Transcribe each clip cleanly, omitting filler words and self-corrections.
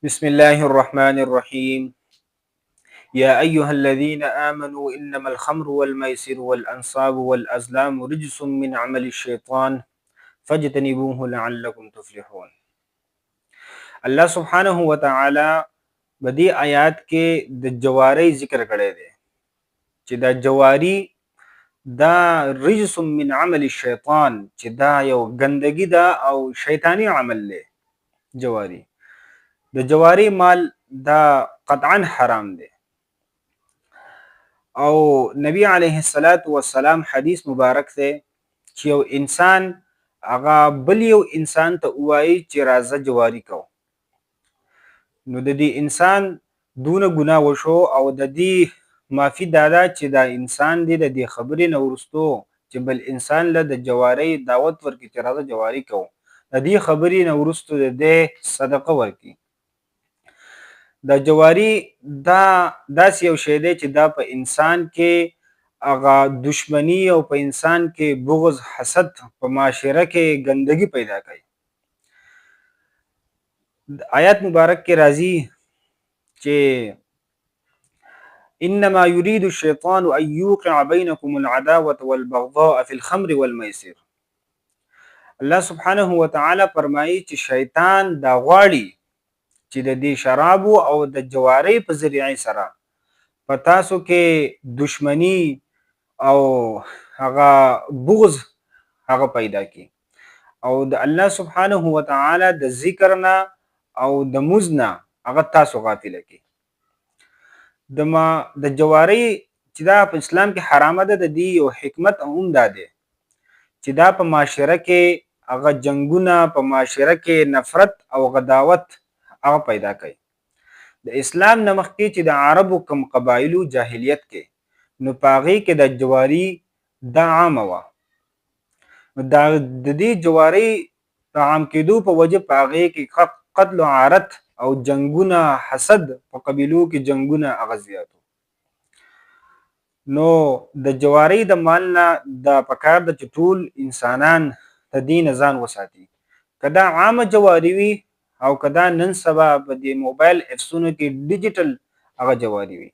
بسم الله الرحمن الرحيم. يا أيها الذين آمنوا إنما الخمر والميسر والأنصاب والأزلام رجس من عمل الشيطان فاجتنبوه لعلكم تفلحون. الله سبحانه وتعالى بدی آیات کې د جواری ذکر کړی دی چې دا جواری دا رجس من عمل الشیطان چې دا یو ګندګي دا او شیطانی عمل دی. جواری د جواری مال دا قطعا حرام دی او نبی علیه الصلاۃ والسلام حدیث مبارک دی چې یو انسان هغه بل یو انسان ته وایي چې راځه جواری کو، نو د دې انسان دونه ګناه وشو او د دې معافي دادا چې دا انسان دی د دې خبرې نه ورستو چې بل انسان له د جواری دعوت ورکړي چې راځه جواری کو، د دې خبرې نه ورستو د دې صدقه ورکړي. د جواری دا داسې یو شی دی چې دا په انسان کې هغه دشمنی او په انسان کې بغض حسد په معاشره کې ګندګي پیدا کوي. آیات مبارک کې راځي چې انما يريد الشيطان ان يوقع بينكم العداوه والبغضاء في الخمر والميسر. الله سبحانه وتعالى فرمایي چې شیطان دا غواړي چې د دې شراب او د جواری په ذریعه سره په تاسو کې دشمنی او هغه بغض هغه پیدا کی او د الله سبحانه وتعالى د ذکر نه او د مزنا هغه تاسو غافل کی. د جواری چې دا په اسلام کې حرامه ده، د دې یو حکمت هم ده چې دا په معاشره کې هغه جنگونه، په معاشره کې نفرت او غداوت هغه پیدا کوي. د اسلام نه مخکې چې د عربو کم قبایلو جاهلیت کې نو پاغي کې د جواری دا عامه وه. دا د دې جواری په عام کېدو په وجه پاغي کې قتل و عارت او جنگونه، حسد په قبیلو کې جنگونه هغه زیاتو. نو د جواری د مال نه د پکار د ټول انسانان د دین ځان وساتي. کدا عامه جواری وي او کدا نن سبا په دې موبایل اپسونو کې ډیجیټل هغه جواری وي.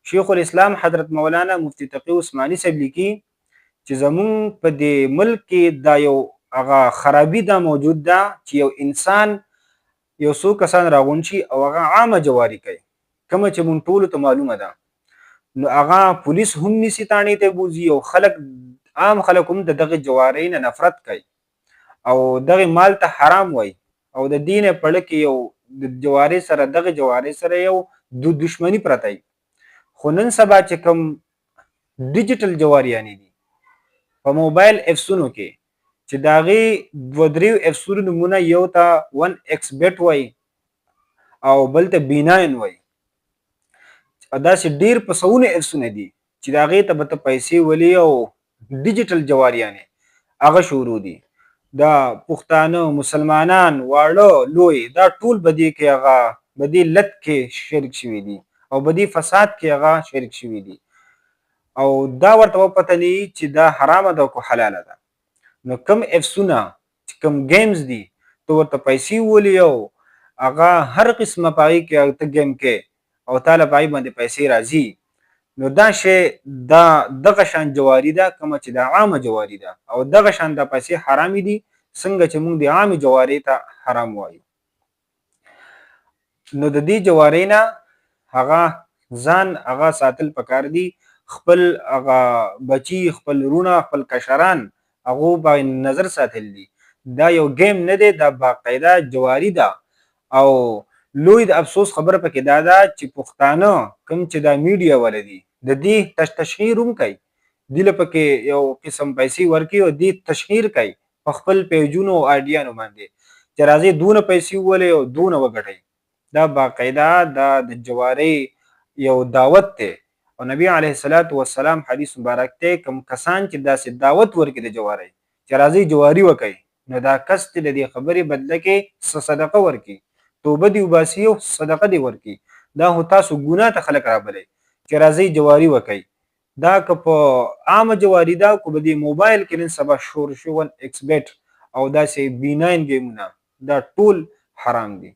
شیخ الاسلام حضرت مولانا مفتی تقی عثماني صاحب لیکي چې زمون په دې ملک کې دا یو هغه خرابي دا موجود ده چې یو انسان یو څو کسان راغون شي او هغه عامه جواری کوي، کومه چې مونږ ټول ته معلومه ده. نو هغه پولیس هم نسی تانی ته بوزي او خلک عام خلک هم دغه جواری نه نفرت کوي او دغه مال ته حرام وای او د دین په لکه یو د جواری سره دغه جواری سره یو د دشمنی پرته. خو نن سبا چې کوم ډیجیټل جواریانی دي په موبایل اپسونو کې چې داغي دو دریو اپسونو نمونه یو ته 1x bet وای او بل ته B9 وای. دا چې ډیر په سونه اپسونه دي چې داغي ته به پیسې ولي او ډیجیټل جواریانی هغه شروع دي. دا پښتانه مسلمانان واړه لوی دا ټول بدی کې هغه بدی لت کې شرک شوی دي او بدی فساد کې هغه شرک شوی دي او دا ورته پته نه چې دا حرامه ده او حلاله ده. نو کم افسونه کم گیمز دي تو ورته پیسې ولي او هغه هر قسمه پای کې ته گیم کې او تعالی پای باندې پیسې راځي. نو دا شی دا دغه شان جواری ده کوم چې د عامه جواری ده او دغه شان د پیسې حرام دي څنګه چې موږ د عامه جواری ته حرام وایو. نو د دې جواری نه هغه ځان هغه ساتل پکار دي، خپل هغه بچي، خپل رونه، خپل کشران هغه باندې نظر ساتل دي. دا یو گیم نه دی، دا باقاعده جواری ده او لوی د افسوس خبره پکې دا ده چې پښتانه کوم چې دا میډیا ولدي د دې تشهیر هم کوي، دله پکې یو قسم پیسې ورکي او دې تشهیر کوي په خپل پیجونو او آیډیانو باندې چې راځي دونه پیسې ولې او دونه وګټي. دا باقاعده دا د جواری یو دعوت ته او نبی علیه الصلاۃ والسلام حدیث مبارک ته کوم کسان چې داسې دعوت ورکړي د جواری چې راځي جواری وکړي نو دا کس ته د خبرې بدله کې صدقه ورکړي، توبه دی وباسي او صدقه دی ورکړي. دا هو تاسو ګناه ته خلک رابلئ چې راځي جواری وکړي. دا که په عامه جواری دا کو به دی موبایل کې نن سبا شور شو 1x bet او داسې B9 گیمونه دا ټول حرام دي.